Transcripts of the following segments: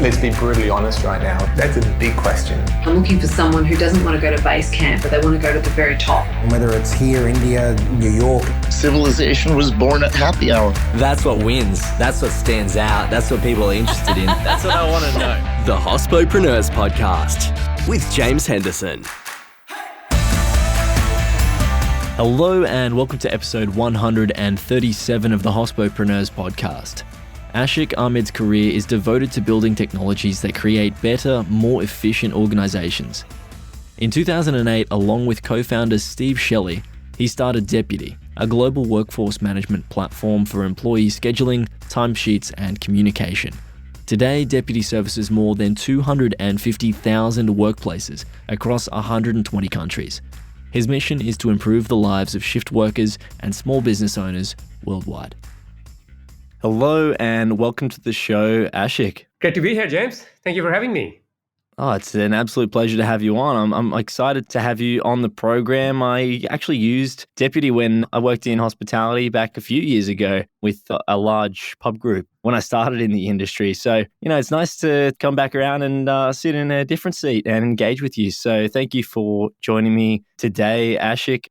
Let's be brutally honest right now. That's a big question. I'm looking for someone who doesn't want to go to base camp, but they want to go to the very top. Whether it's here, India, New York. Civilization was born at happy hour. That's what wins. That's what stands out. That's what people are interested in. That's what I want to know. The Hospopreneurs Podcast with James Henderson. Hello and welcome to episode 137 of the Hospopreneurs Podcast. Ashik Ahmed's career is devoted to building technologies that create better, more efficient organizations. In 2008, along with co-founder Steve Shelley, he started Deputy, a global workforce management platform for employee scheduling, timesheets, and communication. Today, Deputy services more than 250,000 workplaces across 120 countries. His mission is to improve the lives of shift workers and small business owners worldwide. Hello and welcome to the show, Ashik. Great to be here, James. Thank you for having me. Oh, it's an absolute pleasure to have you on. I'm excited to have you on the program. I actually used Deputy when I worked in hospitality back a few years ago with a large pub group when I started in the industry. So, it's nice to come back around and sit in a different seat and engage with you. So thank you for joining me today, Ashik.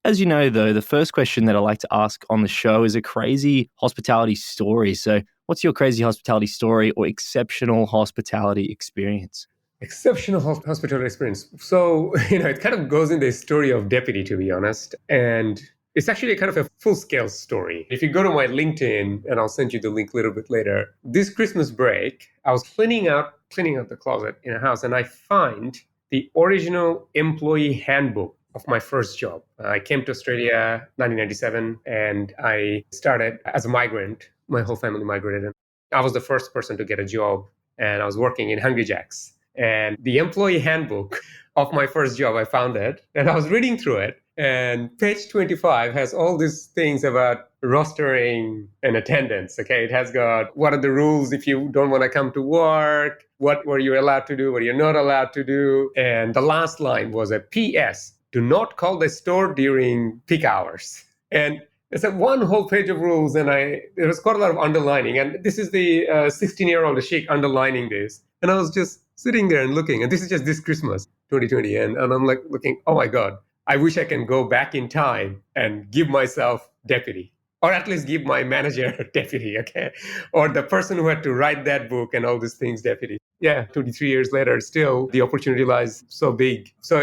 As you know, though, the first question that I like to ask on the show is a crazy hospitality story. So what's your crazy hospitality story or exceptional hospitality experience? Exceptional hospitality experience. So, it kind of goes in the story of Deputy, to be honest. And it's actually kind of a full-scale story. If you go to my LinkedIn, and I'll send you the link a little bit later, this Christmas break, I was cleaning out the closet in a house, and I find the original employee handbook of my first job. I came to Australia 1997, and I started as a migrant. My whole family migrated. And I was the first person to get a job, and I was working in Hungry Jack's. And the employee handbook of my first job, I found it, and I was reading through it. And page 25 has all these things about rostering and attendance. Okay, it has got what are the rules if you don't want to come to work, what were you allowed to do, what you're not allowed to do. And the last line was a PS, do not call the store during peak hours. And it's one whole page of rules, and there was quite a lot of underlining. And this is the 16-year-old Ashik underlining this. And I was just sitting there and looking, and this is just this Christmas, 2020. And I'm like looking, oh my God, I wish I can go back in time and give myself Deputy, or at least give my manager Deputy, okay? Or the person who had to write that book and all these things Deputy. Yeah, 23 years later, still the opportunity lies so big. So,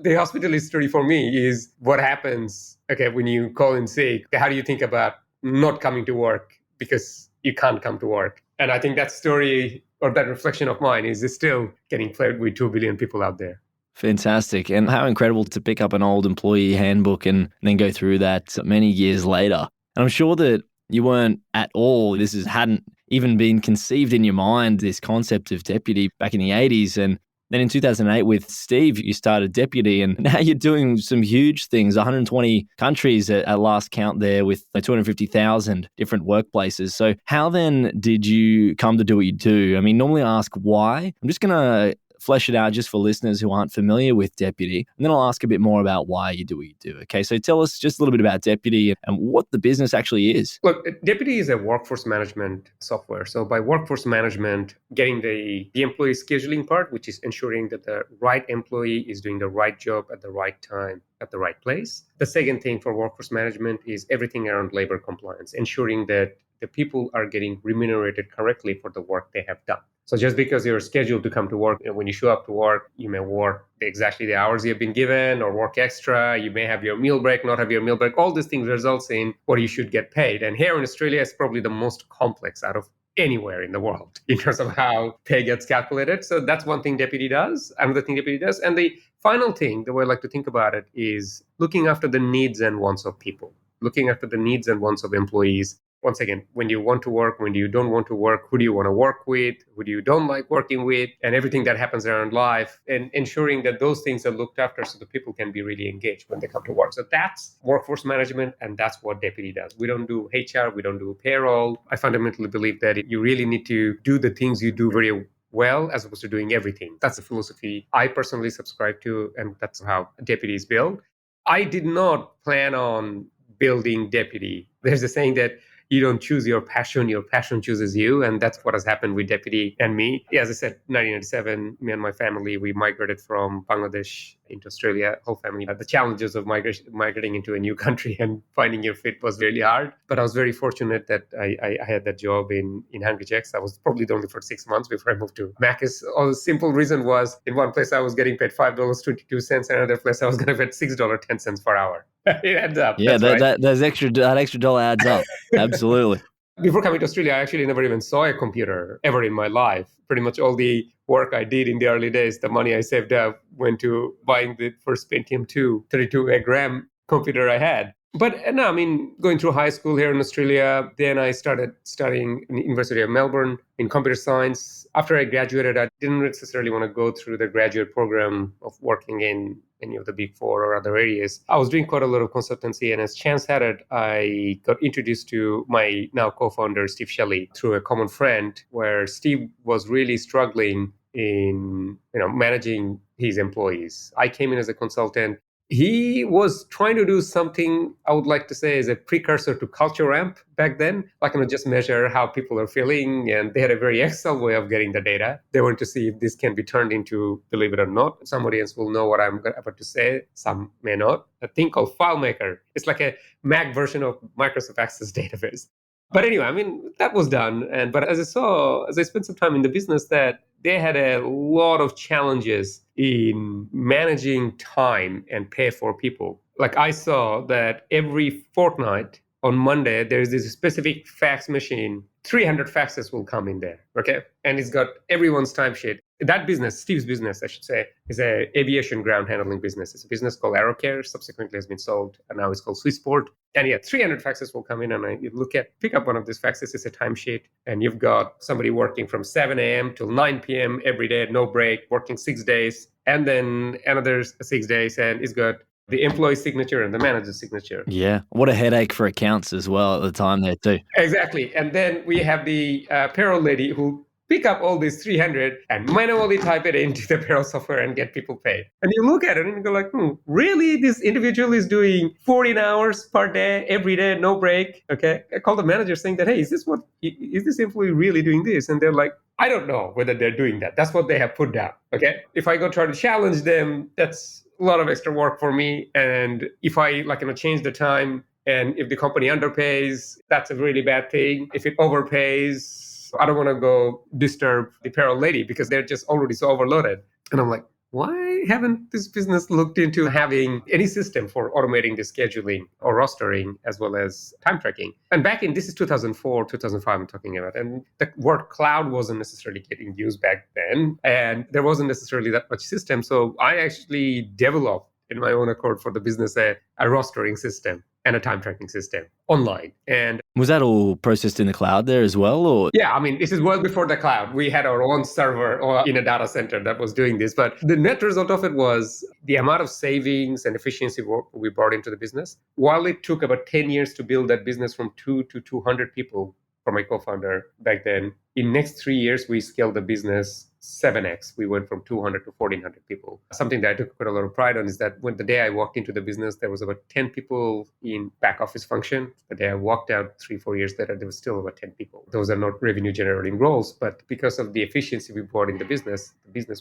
the hospitality story for me is what happens, okay, when you call in sick. How do you think about not coming to work because you can't come to work? And I think that story or that reflection of mine is still getting played with 2 billion people out there. Fantastic. And how incredible to pick up an old employee handbook and then go through that many years later. And I'm sure that you weren't at all, hadn't even been conceived in your mind, this concept of Deputy back in the 80s. And then in 2008 with Steve, you started Deputy, and now you're doing some huge things, 120 countries at last count there with 250,000 different workplaces. So how then did you come to do what you do? I mean, normally I ask why. I'm just going to flesh it out just for listeners who aren't familiar with Deputy, and then I'll ask a bit more about why you do what you do. Okay, so tell us just a little bit about Deputy and what the business actually is. Look, Deputy is a workforce management software. So by workforce management, getting the employee scheduling part, which is ensuring that the right employee is doing the right job at the right time, at the right place. The second thing for workforce management is everything around labor compliance, ensuring that the people are getting remunerated correctly for the work they have done. So just because you're scheduled to come to work, when you show up to work, you may work exactly the hours you've been given or work extra. You may have your meal break, not have your meal break. All these things results in what you should get paid. And here in Australia, it's probably the most complex out of anywhere in the world in terms of how pay gets calculated. So that's one thing Deputy does. Another thing Deputy does. And the final thing, the way I like to think about it, is looking after the needs and wants of people, looking after the needs and wants of employees. Once again, when you want to work, when you don't want to work, who do you want to work with, who do you don't like working with, and everything that happens around life, and ensuring that those things are looked after so the people can be really engaged when they come to work. So that's workforce management, and that's what Deputy does. We don't do HR, we don't do payroll. I fundamentally believe that you really need to do the things you do very well as opposed to doing everything. That's the philosophy I personally subscribe to, and that's how Deputy is built. I did not plan on building Deputy. There's a saying that you don't choose your passion chooses you. And that's what has happened with Deputy and me. Yeah, as I said, 1997, me and my family, we migrated from Bangladesh into Australia, whole family. The challenges of migrating into a new country and finding your fit was really hard. But I was very fortunate that I had that job in Hungry Jack's. I was probably only for 6 months before I moved to Macca's. The simple reason was in one place I was getting paid $5.22, another place I was going to get $6.10 per hour. It adds up. Yeah, That's right. that extra dollar adds up. Absolutely. Before coming to Australia, I actually never even saw a computer ever in my life. Pretty much all the work I did in the early days, the money I saved up went to buying the first Pentium 2 32 gram computer I had. But no, I mean, going through high school here in Australia, then I started studying in the University of Melbourne in computer science. After I graduated, I didn't necessarily want to go through the graduate program of working in any of the big four or other areas. I was doing quite a lot of consultancy, and as chance had it, I got introduced to my now co-founder, Steve Shelley, through a common friend, where Steve was really struggling in managing his employees. I came in as a consultant. He was trying to do something I would like to say is a precursor to Culture Ramp back then, like just measure how people are feeling. And they had a very Excel way of getting the data. They wanted to see if this can be turned into, believe it or not, some audience will know what I'm about to say, some may not, a thing called FileMaker. It's like a Mac version of Microsoft Access database. But anyway, I mean, that was done. But as I spent some time in the business, that they had a lot of challenges in managing time and pay for people. Like I saw that every fortnight on Monday, there's this specific fax machine, 300 faxes will come in there, okay? And it's got everyone's timesheet. That business, Steve's business, I should say, is an aviation ground handling business. It's a business called AeroCare, subsequently has been sold, and now it's called Swissport. And yeah, 300 faxes will come in, and you pick up one of these faxes, it's a timesheet, and you've got somebody working from 7 a.m. till 9 p.m. every day, no break, working 6 days, and then another 6 days, and it's got the employee signature and the manager's signature. Yeah. What a headache for accounts as well at the time there too. Exactly. And then we have the payroll lady who pick up all these 300 and manually type it into the payroll software and get people paid. And you look at it and you go like, really? This individual is doing 14 hours per day, every day, no break. Okay. I call the manager saying that, hey, is this employee really doing this? And they're like, I don't know whether they're doing that. That's what they have put down. Okay. If I go try to challenge them, that's a lot of extra work for me. And if I change the time, and if the company underpays, that's a really bad thing. If it overpays, I don't want to go disturb the payroll lady because they're just already so overloaded. And I'm like, why haven't this business looked into having any system for automating the scheduling or rostering as well as time tracking? And this is 2004, 2005 I'm talking about. And the word cloud wasn't necessarily getting used back then. And there wasn't necessarily that much system. So I actually developed in my own accord for the business a rostering system and a time tracking system online. And was that all processed in the cloud there as well? Or yeah, I mean, this is well before the cloud. We had our own server or in a data center that was doing this. But the net result of it was the amount of savings and efficiency we brought into the business. While it took about 10 years to build that business from 2 to 200 people for my co-founder back then, in next 3 years, we scaled the business 7x. We went from 200 to 1,400 people. Something that I took quite a lot of pride on is that when the day I walked into the business, there was about 10 people in back office function. The day I walked out 3-4 years later, there was still about 10 people. Those are not revenue generating roles, but because of the efficiency we brought in the business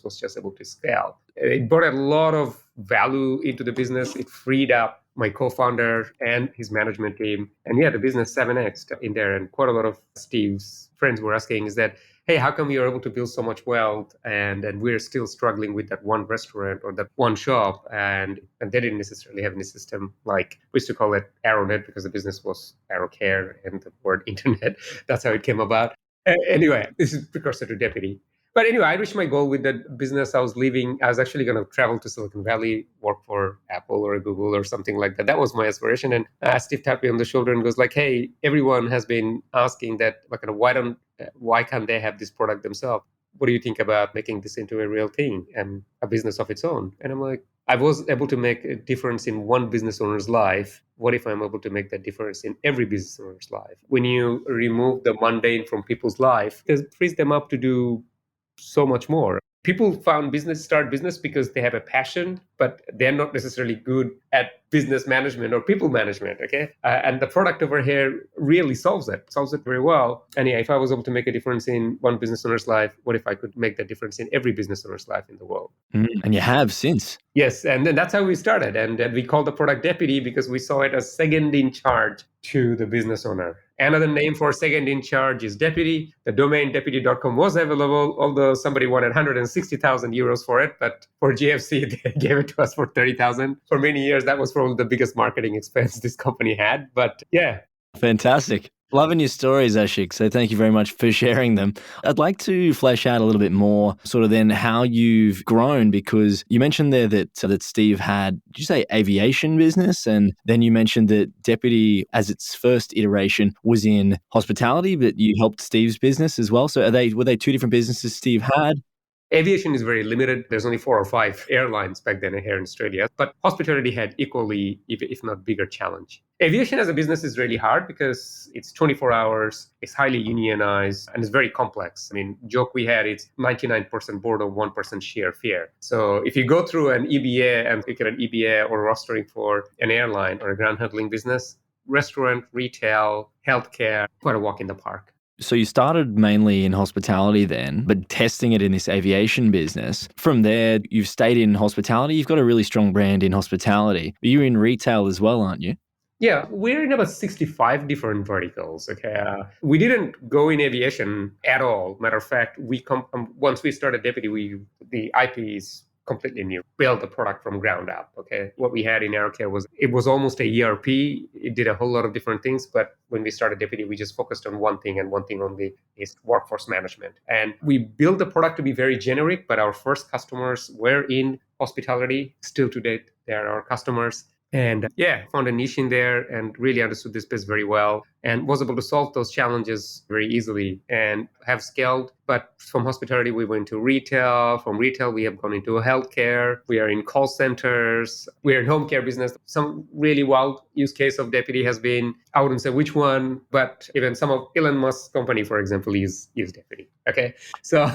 was just able to scale. It brought a lot of value into the business. It freed up my co-founder and his management team. And yeah, the business 7x in there. And quite a lot of Steve's friends were asking is that, hey, how come you're able to build so much wealth and we're still struggling with that one restaurant or that one shop? And they didn't necessarily have any system like we used to call it AeroNet because the business was AeroCare and the word internet. That's how it came about. Anyway, this is precursor to Deputy. But anyway, I reached my goal with that business. I was leaving. I was actually going to travel to Silicon Valley, work for Apple or Google or something like that. That was my aspiration. And Steve tapped me on the shoulder and goes like, hey, everyone has been asking that, why can't they have this product themselves? What do you think about making this into a real thing and a business of its own? And I'm like, I was able to make a difference in one business owner's life. What if I'm able to make that difference in every business owner's life? When you remove the mundane from people's life, it frees them up to do so much more. People start business because they have a passion, but they're not necessarily good at business management or people management. Okay. And the product over here really solves it very well. And yeah, if I was able to make a difference in one business owner's life, what if I could make that difference in every business owner's life in the world? And you have since. Yes, and then that's how we started. And we called the product Deputy because we saw it as second in charge to the business owner. Another name for second in charge is Deputy. The domain deputy.com was available, although somebody wanted 160,000 euros for it. But for GFC, they gave it to us for 30,000. For many years, that was probably the biggest marketing expense this company had. But yeah. Fantastic. Loving your stories, Ashik. So thank you very much for sharing them. I'd like to flesh out a little bit more sort of then how you've grown, because you mentioned there that Steve had, did you say aviation business? And then you mentioned that Deputy, as its first iteration, was in hospitality, but you helped Steve's business as well. So were they two different businesses Steve had? Aviation is very limited. There's only 4 or 5 airlines back then here in Australia, but hospitality had equally, if not bigger, challenge. Aviation as a business is really hard because it's 24 hours, it's highly unionized, and it's very complex. I mean, joke we had, it's 99% board of 1% share fare. So if you go through an EBA and you get an EBA or rostering for an airline or a ground handling business, restaurant, retail, healthcare, quite a walk in the park. So you started mainly in hospitality then, but testing it in this aviation business. From there, you've stayed in hospitality. You've got a really strong brand in hospitality. But you're in retail as well, aren't you? Yeah, we're in about 65 different verticals. Okay, we didn't go in aviation at all. Matter of fact, once we started Deputy, the IP is completely new. Built the product from ground up. Okay, what we had in AeroCare was almost a ERP. It did a whole lot of different things, but when we started Deputy, we just focused on one thing and one thing only: is workforce management. And we built the product to be very generic, but our first customers were in hospitality. Still to date, they are our customers. And found a niche in there and really understood this space very well and was able to solve those challenges very easily and have scaled. But from hospitality, we went to retail. From retail, we have gone into healthcare. We are in call centers. We are in home care business. Some really wild use case of Deputy has been, I wouldn't say which one, but even some of Elon Musk's company, for example, use Deputy. Okay. So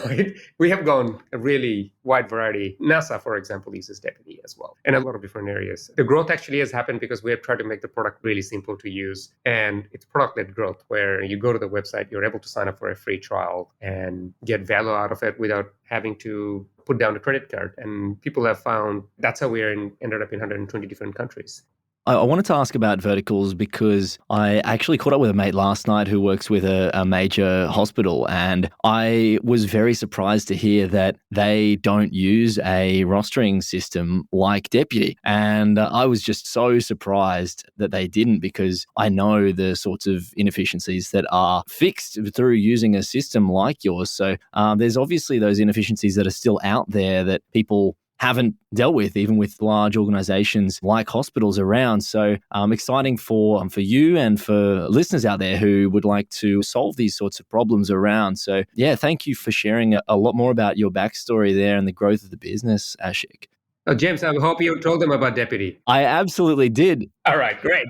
we have gone a really wide variety. NASA, for example, uses Deputy as well, and a lot of different areas. The growth actually has happened because we have tried to make the product really simple to use. And it's product-led growth where you go to the website, you're able to sign up for a free trial and get value out of it without having to put down a credit card. And people have found that's how we ended up in 120 different countries. I wanted to ask about verticals because I actually caught up with a mate last night who works with a major hospital, and I was very surprised to hear that they don't use a rostering system like Deputy. And I was just so surprised that they didn't, because I know the sorts of inefficiencies that are fixed through using a system like yours. So there's obviously those inefficiencies that are still out there that people haven't dealt with, even with large organizations like hospitals around. So exciting for you and for listeners out there who would like to solve these sorts of problems around. So thank you for sharing a lot more about your backstory there and the growth of the business, Ashik. Oh, James, I hope you told them about Deputy. I absolutely did. All right, great.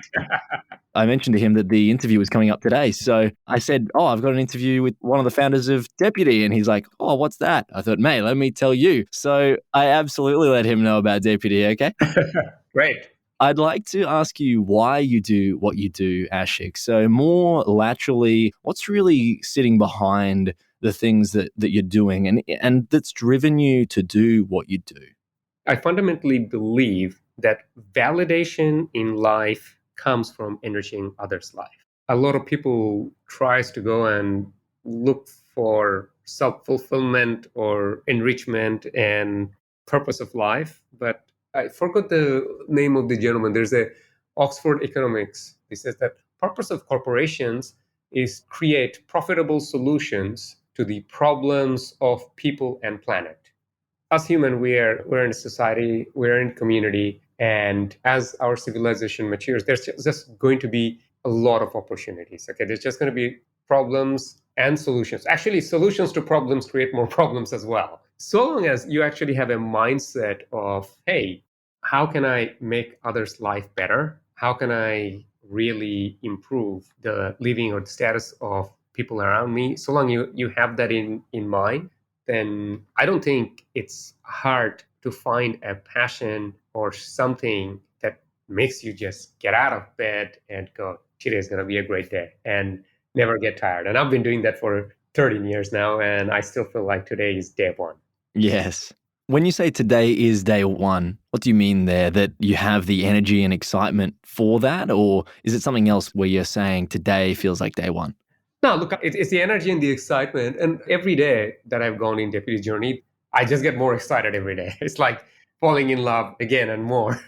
I mentioned to him that the interview was coming up today. So I said, I've got an interview with one of the founders of Deputy. And he's like, what's that? I thought, mate, let me tell you. So I absolutely let him know about Deputy, okay? Great. I'd like to ask you why you do what you do, Ashik. So more laterally, what's really sitting behind the things that you're doing and that's driven you to do what you do? I fundamentally believe that validation in life comes from enriching others' life. A lot of people tries to go and look for self-fulfillment or enrichment and purpose of life, but I forgot the name of the gentleman. There's a Oxford Economics. He says that purpose of corporations is create profitable solutions to the problems of people and planet. As human, we're in a society, we're in community, and as our civilization matures, there's just going to be a lot of opportunities. Okay, there's just going to be problems and solutions. Actually, solutions to problems create more problems as well. So long as you actually have a mindset of, hey, how can I make others' life better? How can I really improve the living or the status of people around me? So long you have that in mind, then I don't think it's hard to find a passion or something that makes you just get out of bed and go, today's going to be a great day and never get tired. And I've been doing that for 13 years now, and I still feel like today is day one. Yes. When you say today is day one, what do you mean there? That you have the energy and excitement for that? Or is it something else where you're saying today feels like day one? No, look, it's the energy and the excitement. And every day that I've gone in Deputy journey, I just get more excited every day. It's like falling in love again and more.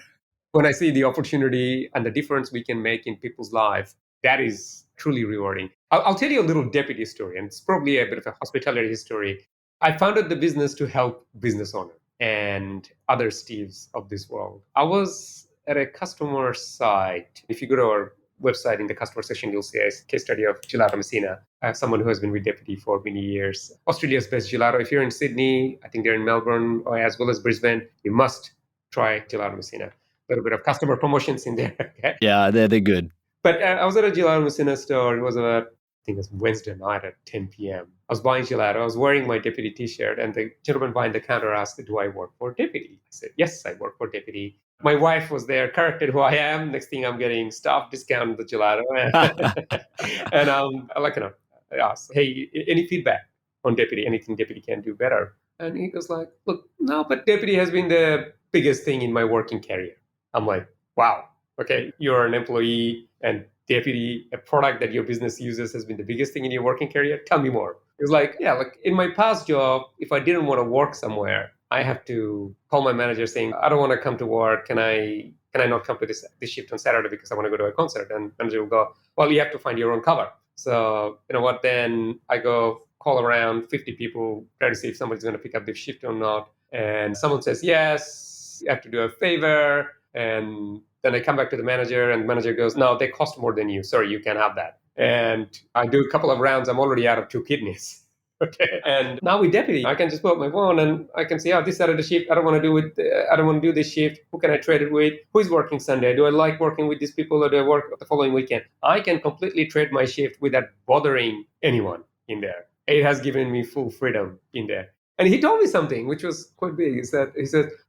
When I see the opportunity and the difference we can make in people's lives, that is truly rewarding. I'll tell you a little Deputy story, and it's probably a bit of a hospitality story. I founded the business to help business owners and other Steves of this world. I was at a customer site. If you go to our website in the customer section, you'll see a case study of Gelato Messina. I have someone who has been with Deputy for many years. Australia's best gelato. If you're in Sydney, I think they're in Melbourne, or as well as Brisbane, you must try Gelato Messina. A little bit of customer promotions in there. Okay? Yeah, they're good. But I was at a Gelato Messina store. It was about, I think it was Wednesday night at 10 p.m. I was buying gelato. I was wearing my Deputy t-shirt, and the gentleman behind the counter asked, do I work for Deputy? I said, yes, I work for Deputy. My wife was there, corrected who I am. Next thing I'm getting staff discount on the gelato. And I asked, hey, any feedback on Deputy? Anything Deputy can do better? And he was like, look, no, but Deputy has been the biggest thing in my working career. I'm like, wow, okay, you're an employee and Deputy, a product that your business uses has been the biggest thing in your working career. Tell me more. He was like, yeah, like in my past job, if I didn't want to work somewhere, I have to call my manager saying, I don't want to come to work. Can I not come to this shift on Saturday because I want to go to a concert? And manager will go, well, you have to find your own cover. So you know what? Then I go call around 50 people, try to see if somebody's going to pick up the shift or not. And someone says, yes, you have to do a favor. And then I come back to the manager, and the manager goes, no, they cost more than you. Sorry, you can't have that. And I do a couple of rounds. I'm already out of 2 kidneys. Okay. And now with Deputy, I can just pull up my phone and I can see, this Saturday shift, I don't want to do this shift. Who can I trade it with? Who is working Sunday? Do I like working with these people, or do I work the following weekend? I can completely trade my shift without bothering anyone in there. It has given me full freedom in there. And he told me something which was quite big. He said,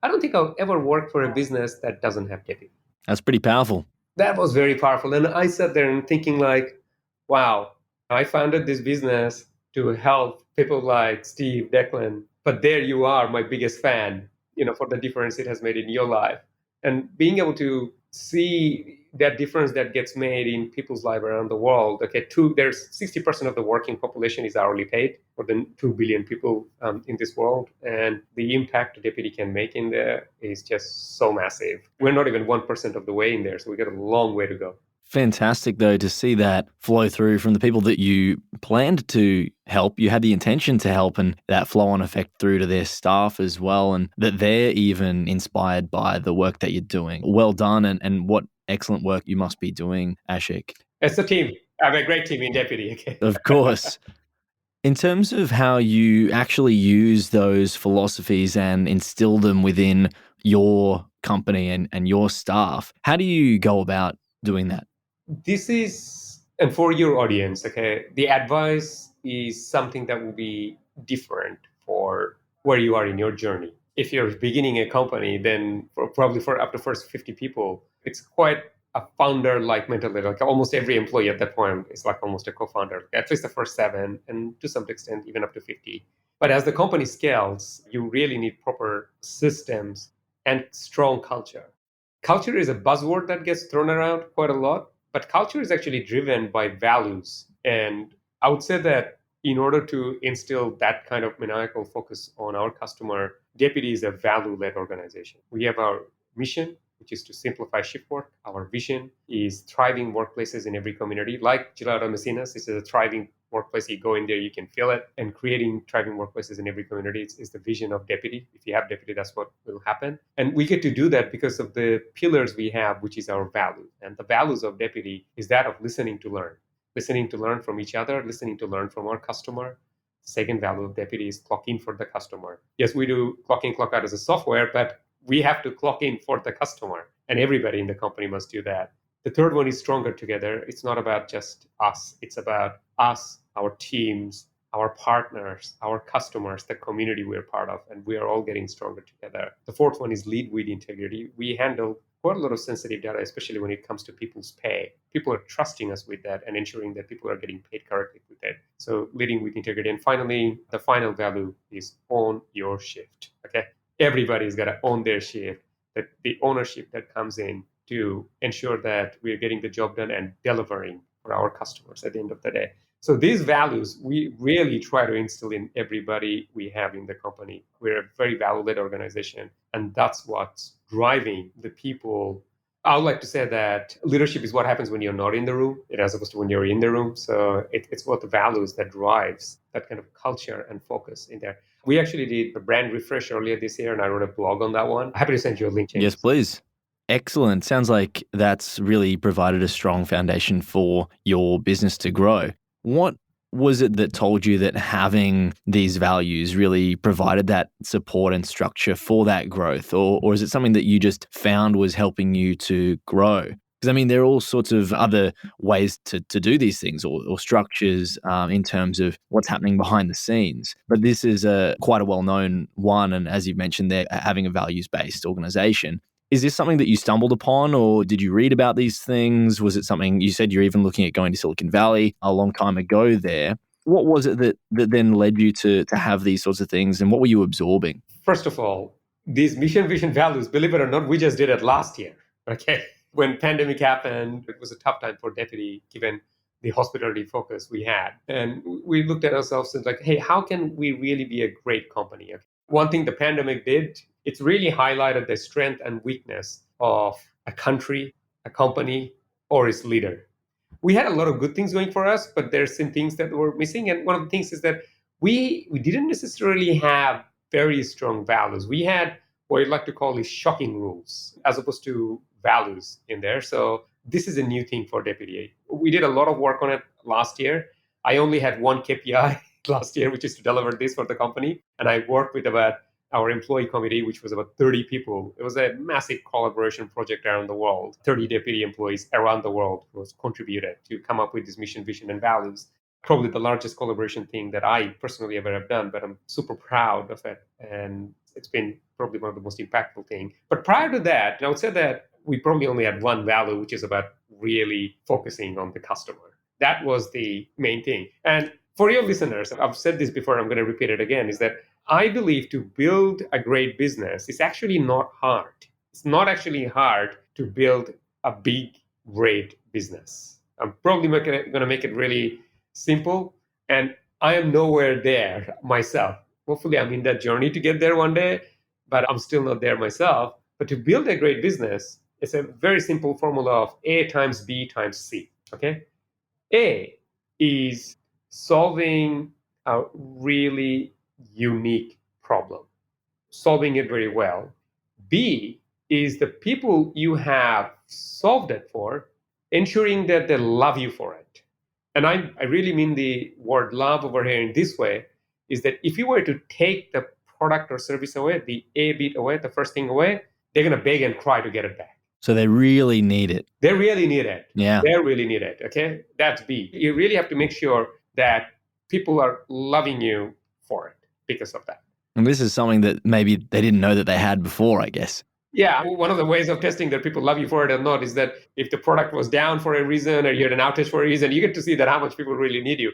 I don't think I'll ever work for a business that doesn't have Deputy. That's pretty powerful. That was very powerful. And I sat there and thinking like, wow, I founded this business to help people like Steve, Declan, but there you are, my biggest fan, for the difference it has made in your life. And being able to see that difference that gets made in people's life around the world. Okay, there's 60% of the working population is hourly paid, more than 2 billion people in this world. And the impact Deputy can make in there is just so massive. We're not even 1% of the way in there, so we got a long way to go. Fantastic, though, to see that flow through from the people that you planned to help. You had the intention to help, and that flow-on effect through to their staff as well, and that they're even inspired by the work that you're doing. Well done, and what excellent work you must be doing, Ashik. It's a team. I have a great team in Deputy. Okay. Of course. In terms of how you actually use those philosophies and instill them within your company and your staff, how do you go about doing that? This is, and for your audience, okay, the advice is something that will be different for where you are in your journey. If you're beginning a company, then probably for up to first 50 people, it's quite a founder-like mentality. Like almost every employee at that point is like almost a co-founder, at least the first 7, and to some extent, even up to 50. But as the company scales, you really need proper systems and strong culture. Culture is a buzzword that gets thrown around quite a lot. But culture is actually driven by values. And I would say that in order to instill that kind of maniacal focus on our customer, Deputy is a value-led organization. We have our mission, which is to simplify shift work. Our vision is thriving workplaces in every community. Like Gelato Messinas, this is a thriving workplace. You go in there, you can feel it. And creating thriving workplaces in every community is the vision of Deputy. If you have Deputy, that's what will happen. And we get to do that because of the pillars we have, which is our value. And the values of Deputy is that of listening to learn from each other, listening to learn from our customer. Second value of Deputy is clock in for the customer. Yes, we do clock in, clock out as a software, but we have to clock in for the customer. And everybody in the company must do that. The third one is stronger together. It's not about just us. It's about us, our teams, our partners, our customers, the community we're part of, and we are all getting stronger together. The fourth one is lead with integrity. We handle quite a lot of sensitive data, especially when it comes to people's pay. People are trusting us with that and ensuring that people are getting paid correctly with it. So leading with integrity. And finally, the final value is own your shift. Okay. Everybody's got to own their shift. That the ownership that comes in to ensure that we're getting the job done and delivering for our customers at the end of the day. So these values, we really try to instill in everybody we have in the company. We're a very value-led organization, and that's what's driving the people. I would like to say that leadership is what happens when you're not in the room, as opposed to when you're in the room. So it's what the values that drives that kind of culture and focus in there. We actually did a brand refresh earlier this year, and I wrote a blog on that one. Happy to send you a link, James. Yes, please. Excellent. Sounds like that's really provided a strong foundation for your business to grow. What was it that told you that having these values really provided that support and structure for that growth? Or is it something that you just found was helping you to grow? Because, I mean, there are all sorts of other ways to do these things or structures in terms of what's happening behind the scenes. But this is quite a well-known one. And as you mentioned there, having a values-based organization. Is this something that you stumbled upon, or did you read about these things? Was it something you said you're even looking at going to Silicon Valley a long time ago there? What was it that then led you to have these sorts of things, and what were you absorbing? First of all, these mission, vision, values, believe it or not, we just did it last year. Okay. When pandemic happened, it was a tough time for Deputy, given the hospitality focus we had. And we looked at ourselves and like, hey, how can we really be a great company? One thing the pandemic did, it's really highlighted the strength and weakness of a country, a company, or its leader. We had a lot of good things going for us, but there's some things that were missing. And one of the things is that we didn't necessarily have very strong values. We had what I'd like to call is shocking rules as opposed to values in there. So this is a new thing for Deputy. We did a lot of work on it last year. I only had one KPI last year, which is to deliver this for the company. And I worked with about our employee committee, which was about 30 people. It was a massive collaboration project around the world. 30 Deputy employees around the world was contributed to come up with this mission, vision, and values. Probably the largest collaboration thing that I personally ever have done, but I'm super proud of it. And it's been probably one of the most impactful things. But prior to that, I would say that we probably only had one value, which is about really focusing on the customer. That was the main thing. And for your listeners, I've said this before, I'm going to repeat it again, is that I believe to build a great business is actually not hard. It's not actually hard to build a big, great business. I'm probably going to make it really simple, and I am nowhere there myself. Hopefully, I'm in that journey to get there one day, but I'm still not there myself. But to build a great business, it's a very simple formula of A times B times C. Okay? A is solving a really unique problem, solving it very well. B is the people you have solved it for, ensuring that they love you for it. And I really mean the word love over here in this way, is that if you were to take the product or service away, the A bit away, the first thing away, they're going to beg and cry to get it back. So they really need it. They really need it. Yeah. They really need it. Okay. That's B. You really have to make sure that people are loving you for it because of that. And this is something that maybe they didn't know that they had before, I guess. Yeah. One of the ways of testing that people love you for it or not is that if the product was down for a reason or you had an outage for a reason, you get to see that how much people really need you.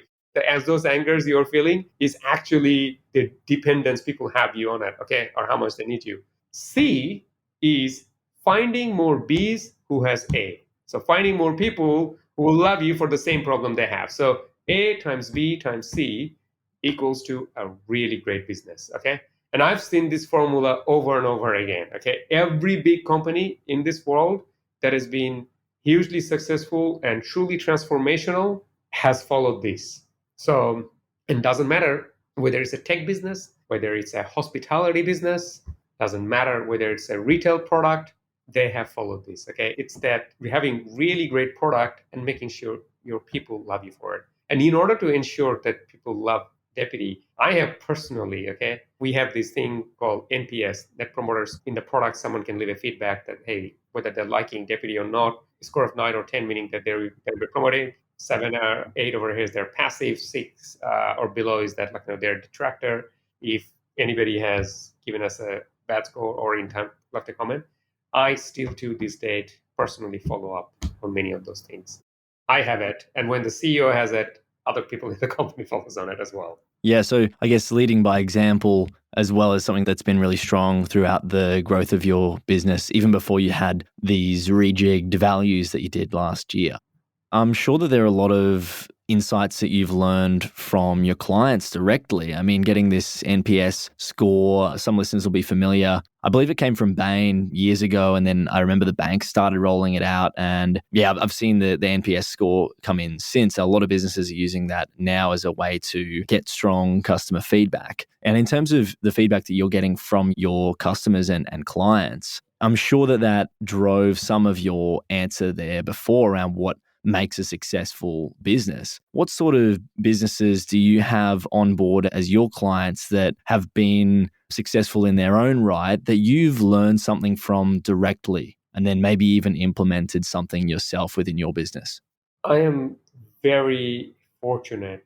As those angers you're feeling is actually the dependence people have you on it, okay, or how much they need you. C is finding more Bs who has A. So finding more people who will love you for the same problem they have. So A times B times C equals to a really great business, okay? And I've seen this formula over and over again, okay? Every big company in this world that has been hugely successful and truly transformational has followed this. So it doesn't matter whether it's a tech business, whether it's a hospitality business, doesn't matter whether it's a retail product, they have followed this, okay? It's that we're having really great product and making sure your people love you for it. And in order to ensure that people love Deputy, I have personally, okay, we have this thing called NPS, Net Promoters. In the product, someone can leave a feedback that, hey, whether they're liking Deputy or not, a score of 9 or 10, meaning that they're promoting. 7 or 8 over here is their passive, 6 or below is that their detractor. If anybody has given us a bad score or in time left a comment, I still to this date personally follow up on many of those things. I have it, and when the CEO has it, other people in the company focus on it as well. Yeah, so I guess leading by example, as well as something that's been really strong throughout the growth of your business, even before you had these rejigged values that you did last year. I'm sure that there are a lot of insights that you've learned from your clients directly. I mean, getting this NPS score, some listeners will be familiar. I believe it came from Bain years ago, and then I remember the banks started rolling it out. And yeah, I've seen the NPS score come in since. A lot of businesses are using that now as a way to get strong customer feedback. And in terms of the feedback that you're getting from your customers and clients, I'm sure that drove some of your answer there before around what makes a successful business. What sort of businesses do you have on board as your clients that have been successful in their own right that you've learned something from directly and then maybe even implemented something yourself within your business? I am very fortunate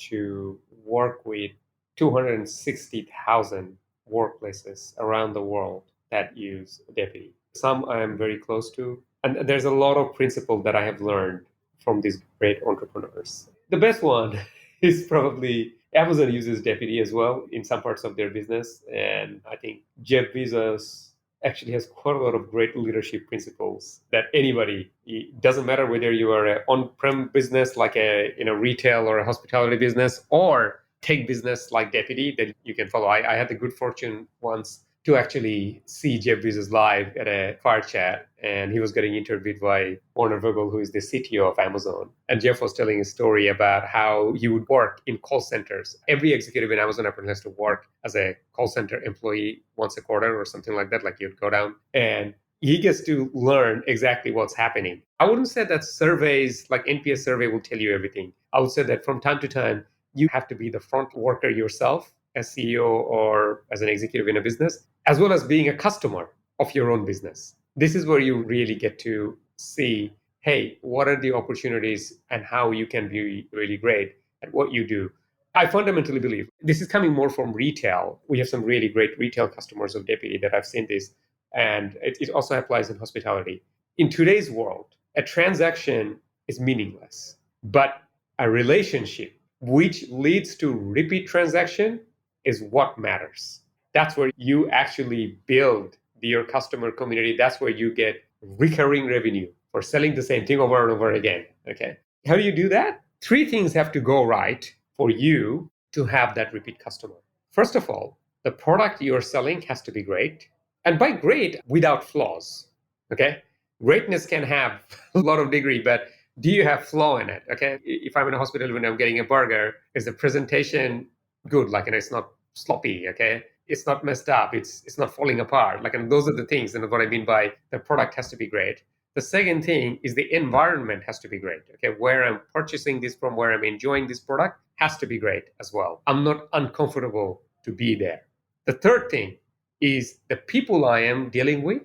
to work with 260,000 workplaces around the world that use Deputy. Some I am very close to. And there's a lot of principle that I have learned from these great entrepreneurs. The best one is probably Amazon uses Deputy as well in some parts of their business. And I think Jeff Bezos actually has quite a lot of great leadership principles that anybody, it doesn't matter whether you are an on-prem business like a retail or a hospitality business or tech business like Deputy that you can follow. I had the good fortune once to actually see Jeff Bezos live at a fire chat, and he was getting interviewed by Warner Vogel, who is the CTO of Amazon. And Jeff was telling a story about how he would work in call centers. Every executive in Amazon has to work as a call center employee once a quarter or something like that, like you'd go down. And he gets to learn exactly what's happening. I wouldn't say that surveys like NPS survey will tell you everything. I would say that from time to time, you have to be the front worker yourself as CEO or as an executive in a business, as well as being a customer of your own business. This is where you really get to see, hey, what are the opportunities and how you can be really great at what you do. I fundamentally believe this is coming more from retail. We have some really great retail customers of Deputy that I've seen this, and it also applies in hospitality. In today's world, a transaction is meaningless, but a relationship which leads to repeat transaction is what matters. That's where you actually build your customer community. That's where you get recurring revenue for selling the same thing over and over again. Okay. How do you do that? 3 things have to go right for you to have that repeat customer. First of all, the product you're selling has to be great. And by great, without flaws. Okay. Greatness can have a lot of degree, but do you have flaw in it? Okay. If I'm in a hospital when I'm getting a burger, is the presentation good? It's not sloppy. Okay. It's not messed up. It's not falling apart. And those are the things. And what I mean by the product has to be great. The second thing is the environment has to be great. Okay. Where I'm purchasing this from, where I'm enjoying this product has to be great as well. I'm not uncomfortable to be there. The third thing is the people I am dealing with,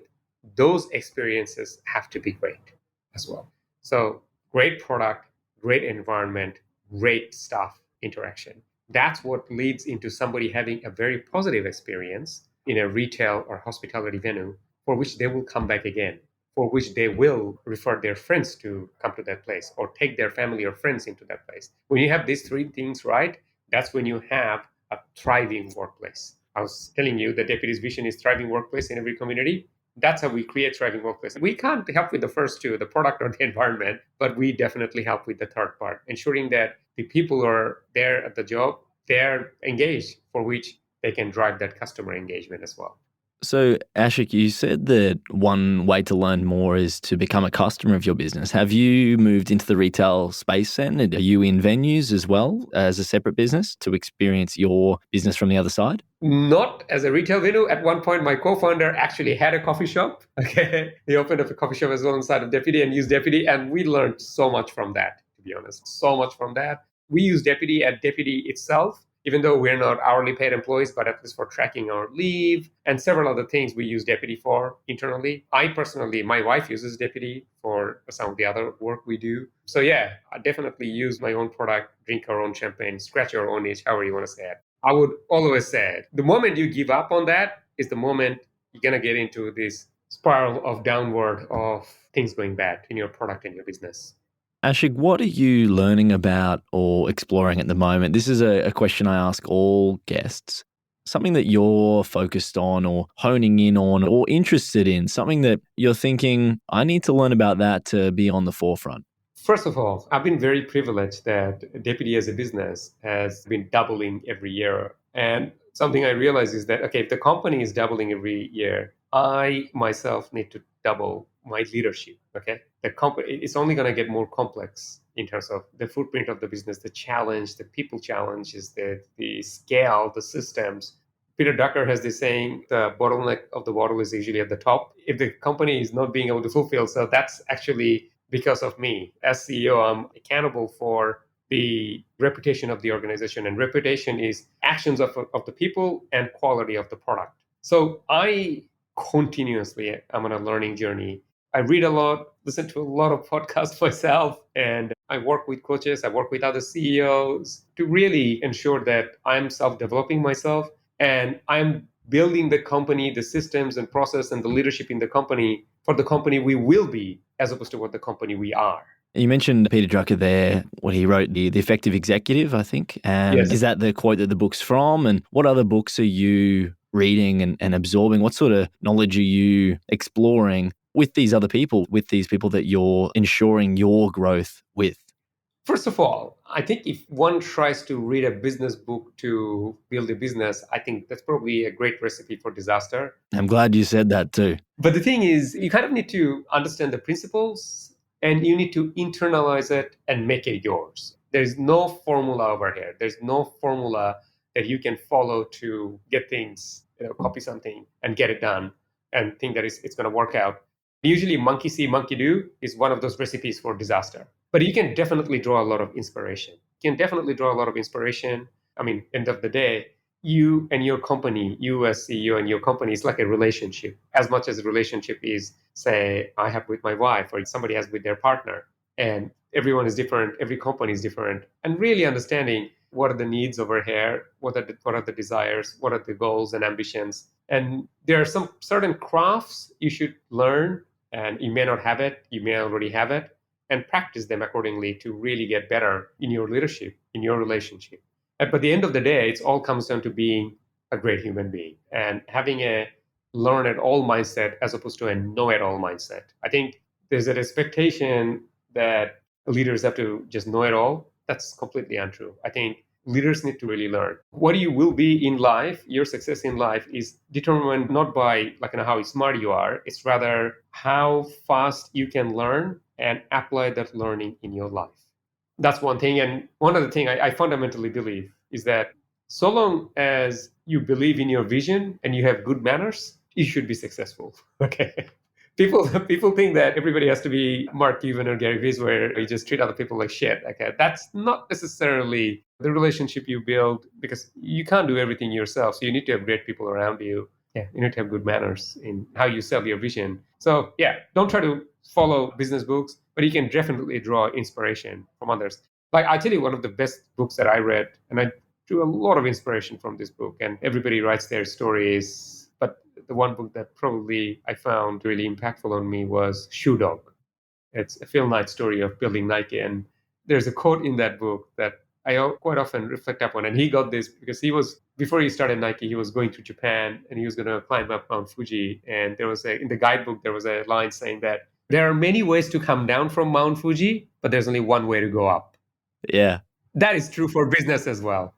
those experiences have to be great as well. So great product, great environment, great staff interaction. That's what leads into somebody having a very positive experience in a retail or hospitality venue for which they will come back again, for which they will refer their friends to come to that place or take their family or friends into that place. When you have these 3 things right, that's when you have a thriving workplace. I was telling you the Deputy's vision is thriving workplace in every community. That's how we create thriving workplace. We can't help with the first 2, the product or the environment, but we definitely help with the third part, ensuring that the people are there at the job, they're engaged, for which they can drive that customer engagement as well. So, Ashik, you said that one way to learn more is to become a customer of your business. Have you moved into the retail space then? Are you in venues as well as a separate business to experience your business from the other side? Not as a retail venue. At one point, my co-founder actually had a coffee shop. Okay, he opened up a coffee shop as well inside of Deputy and used Deputy. And we learned so much from that, to be honest. So much from that. We use Deputy at Deputy itself. even though we're not hourly paid employees, but at least for tracking our leave and several other things we use Deputy for internally. I personally, my wife uses Deputy for some of the other work we do. So yeah, I definitely use my own product, drink our own champagne, scratch our own itch, however you want to say it. I would always say the moment you give up on that is the moment you're going to get into this spiral of downward of things going bad in your product and your business. Ashik, what are you learning about or exploring at the moment? This is a question I ask all guests. Something that you're focused on or honing in on or interested in, something that you're thinking, I need to learn about that to be on the forefront. First of all, I've been very privileged that Deputy as a business has been doubling every year. And something I realize is that, okay, if the company is doubling every year, I myself need to double my leadership. Okay. The company, it's only going to get more complex in terms of the footprint of the business, the challenge, the people challenges, the scale, the systems. Peter Drucker has this saying, the bottleneck of the bottle is usually at the top. If the company is not being able to fulfill, so that's actually because of me. As CEO, I'm accountable for the reputation of the organization, and reputation is actions of the people and quality of the product. So I continuously am on a learning journey. I read a lot, listen to a lot of podcasts myself, and I work with coaches, I work with other CEOs to really ensure that I'm self-developing myself and I'm building the company, the systems and process and the leadership in the company for the company we will be as opposed to what the company we are. You mentioned Peter Drucker there, what he wrote, the Effective Executive, I think. And Yes. Is that the quote that the book's from? And what other books are you reading and absorbing? What sort of knowledge are you exploring with these other people, with these people that you're ensuring your growth with? First of all, I think if one tries to read a business book to build a business, I think that's probably a great recipe for disaster. I'm glad you said that too. But the thing is, you kind of need to understand the principles and you need to internalize it and make it yours. There's no formula over here. There's no formula that you can follow to get things, copy something and get it done and think that it's going to work out. Usually monkey see, monkey do is one of those recipes for disaster. But you can definitely draw a lot of inspiration. I mean, end of the day, you and your company, you as CEO and your company is like a relationship. As much as a relationship is, say, I have with my wife or somebody has with their partner. And everyone is different, every company is different. And really understanding what are the needs over here, what are the desires, what are the goals and ambitions. And there are some certain crafts you should learn, and you may not have it, you may already have it, and practice them accordingly to really get better in your leadership, in your relationship. But at the end of the day, it all comes down to being a great human being and having a learn it all mindset as opposed to a know it all mindset. I think there's an expectation that leaders have to just know it all. That's completely untrue. I think leaders need to really learn. What you will be in life, your success in life is determined not by how smart you are. It's rather how fast you can learn and apply that learning in your life. That's one thing. And one other thing I fundamentally believe is that so long as you believe in your vision and you have good manners, you should be successful. Okay. People think that everybody has to be Mark Cuban or Gary Vee, where you just treat other people like shit. Okay, that's not necessarily the relationship you build, because you can't do everything yourself. So you need to have great people around you. Yeah, you need to have good manners in how you sell your vision. So yeah, don't try to follow business books, but you can definitely draw inspiration from others. Like I tell you, one of the best books that I read, and I drew a lot of inspiration from this book, and everybody writes their stories. But the one book that probably I found really impactful on me was Shoe Dog. It's a Phil Knight story of building Nike. And there's a quote in that book that I quite often reflect upon. And he got this because before he started Nike, he was going to Japan and he was going to climb up Mount Fuji. And in the guidebook, there was a line saying that there are many ways to come down from Mount Fuji, but there's only one way to go up. Yeah. That is true for business as well.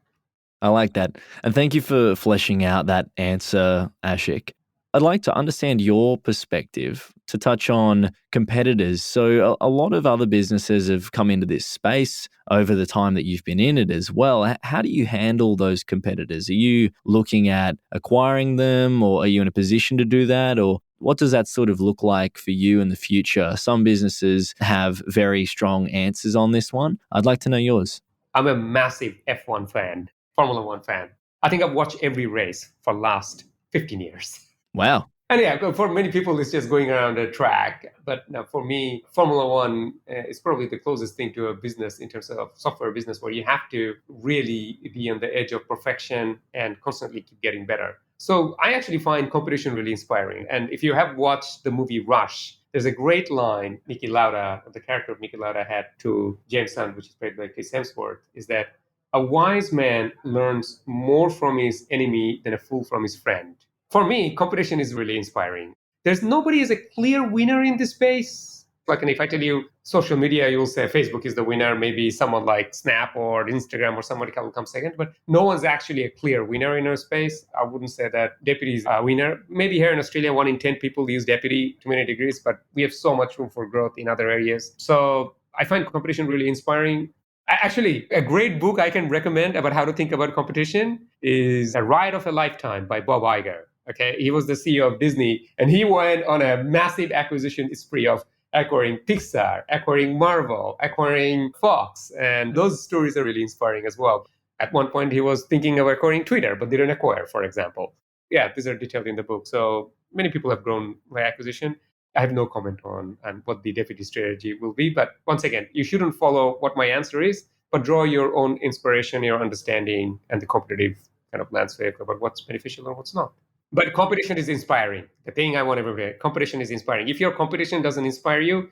I like that. And thank you for fleshing out that answer, Ashik. I'd like to understand your perspective to touch on competitors. So a lot of other businesses have come into this space over the time that you've been in it as well. How do you handle those competitors? Are you looking at acquiring them, or are you in a position to do that? Or what does that sort of look like for you in the future? Some businesses have very strong answers on this one. I'd like to know yours. I'm a massive F1 fan. Formula One fan. I think I've watched every race for last 15 years. Wow. And yeah, for many people, it's just going around a track. But now for me, Formula One is probably the closest thing to a business in terms of software business, where you have to really be on the edge of perfection and constantly keep getting better. So I actually find competition really inspiring. And if you have watched the movie Rush, there's a great line Niki Lauda, the character of Niki Lauda, had to James Hunt, which is played by Chris Hemsworth, is that a wise man learns more from his enemy than a fool from his friend. For me, competition is really inspiring. There's nobody is a clear winner in this space. Like, and if I tell you social media, you'll say Facebook is the winner. Maybe someone like Snap or Instagram or somebody will come second. But no one's actually a clear winner in our space. I wouldn't say that Deputy is a winner. Maybe here in Australia, 1 in 10 people use Deputy to many degrees, but we have so much room for growth in other areas. So I find competition really inspiring. Actually, a great book I can recommend about how to think about competition is A Ride of a Lifetime by Bob Iger. Okay, he was the CEO of Disney, and he went on a massive acquisition spree of acquiring Pixar, acquiring Marvel, acquiring Fox, and those stories are really inspiring as well. At one point, he was thinking of acquiring Twitter, but didn't acquire, for example. Yeah, these are detailed in the book. So many people have grown by acquisition. I have no comment on what the Deputy strategy will be. But once again, you shouldn't follow what my answer is, but draw your own inspiration, your understanding, and the competitive kind of landscape about what's beneficial and what's not. But competition is inspiring. The thing I want everybody, competition is inspiring. If your competition doesn't inspire you,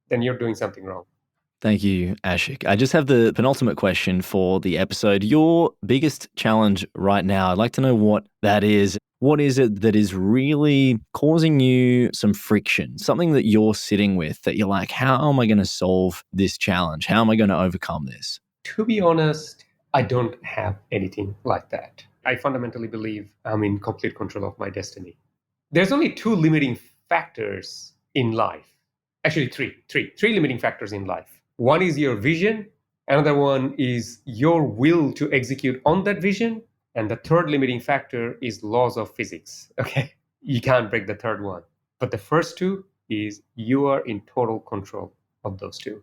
then you're doing something wrong. Thank you, Ashik. I just have the penultimate question for the episode. Your biggest challenge right now, I'd like to know what that is. What is it that is really causing you some friction? Something that you're sitting with that you're like, how am I going to solve this challenge? How am I going to overcome this? To be honest, I don't have anything like that. I fundamentally believe I'm in complete control of my destiny. There's only 2 limiting factors in life. Actually, three limiting factors in life. One is your vision. Another one is your will to execute on that vision. And the third limiting factor is laws of physics. Okay, you can't break the third one. But the first 2 is you are in total control of those 2.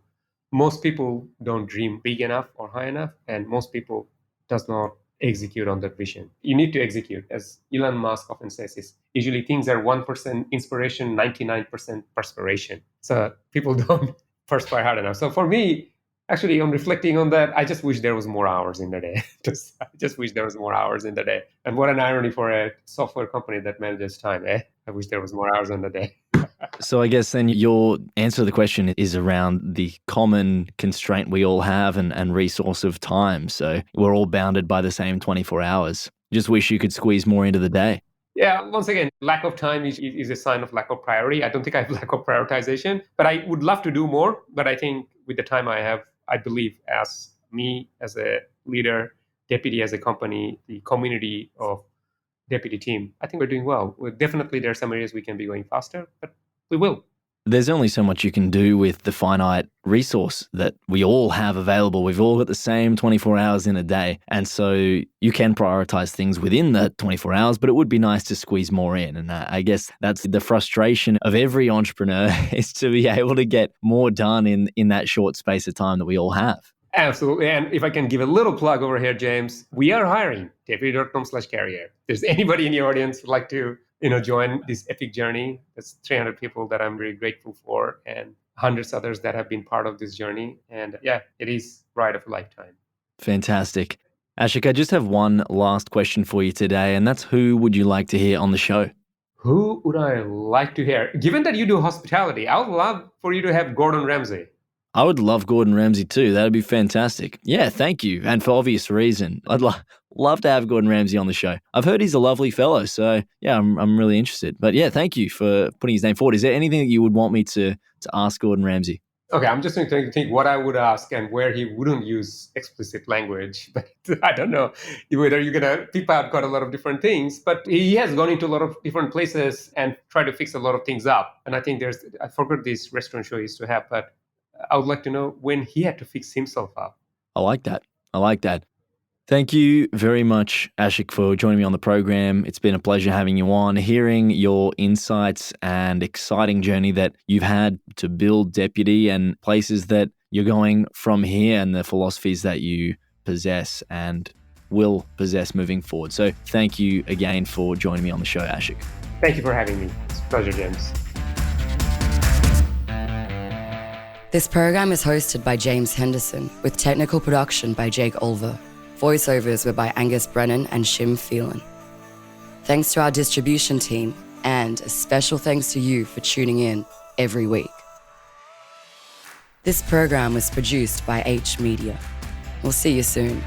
Most people don't dream big enough or high enough, and most people does not execute on that vision. You need to execute. As Elon Musk often says, is usually things are 1% inspiration, 99% perspiration. So people don't perspire hard enough. So for me, actually, on reflecting on that, I just wish there was more hours in the day. I just wish there was more hours in the day. And what an irony for a software company that manages time, eh? I wish there was more hours in the day. So I guess then your answer to the question is around the common constraint we all have and resource of time. So we're all bounded by the same 24 hours. Just wish you could squeeze more into the day. Yeah, once again, lack of time is a sign of lack of priority. I don't think I have lack of prioritization, but I would love to do more. But I think with the time I have, I believe as me, as a leader, Deputy as a company, the community of Deputy team, I think we're doing well. Definitely there are some areas we can be going faster, but we will. There's only so much you can do with the finite resource that we all have available. We've all got the same 24 hours in a day. And so you can prioritize things within that 24 hours, but it would be nice to squeeze more in. And I guess that's the frustration of every entrepreneur is to be able to get more done in that short space of time that we all have. Absolutely. And if I can give a little plug over here, James, we are hiring deputy.com/career. If there's anybody in your audience who'd like to join this epic journey. That's 300 people that I'm really grateful for, and hundreds others that have been part of this journey. And yeah, it is ride of a lifetime. Fantastic. Ashik, I just have one last question for you today, and that's who would you like to hear on the show? Who would I like to hear? Given that you do hospitality, I would love for you to have Gordon Ramsay. I would love Gordon Ramsay too. That'd be fantastic. Yeah, thank you. And for obvious reason, I'd love to have Gordon Ramsay on the show. I've heard he's a lovely fellow, so yeah, I'm really interested. But yeah, thank you for putting his name forward. Is there anything that you would want me to ask Gordon Ramsay? Okay, I'm just going to think what I would ask and where he wouldn't use explicit language. But I don't know whether you're going to peep out quite a lot of different things. But he has gone into a lot of different places and tried to fix a lot of things up. And I think I forgot this restaurant show he used to have, but I would like to know when he had to fix himself up. I like that. Thank you very much, Ashik, for joining me on the program. It's been a pleasure having you on, hearing your insights and exciting journey that you've had to build Deputy and places that you're going from here and the philosophies that you possess. And will possess moving forward. So thank you again for joining me on the show, Ashik. Thank you for having me. It's a pleasure, James. This program is hosted by James Henderson, with technical production by Jake Olver. Voiceovers were by Angus Brennan and Shim Phelan. Thanks to our distribution team, and a special thanks to you for tuning in every week. This program was produced by H Media. We'll see you soon.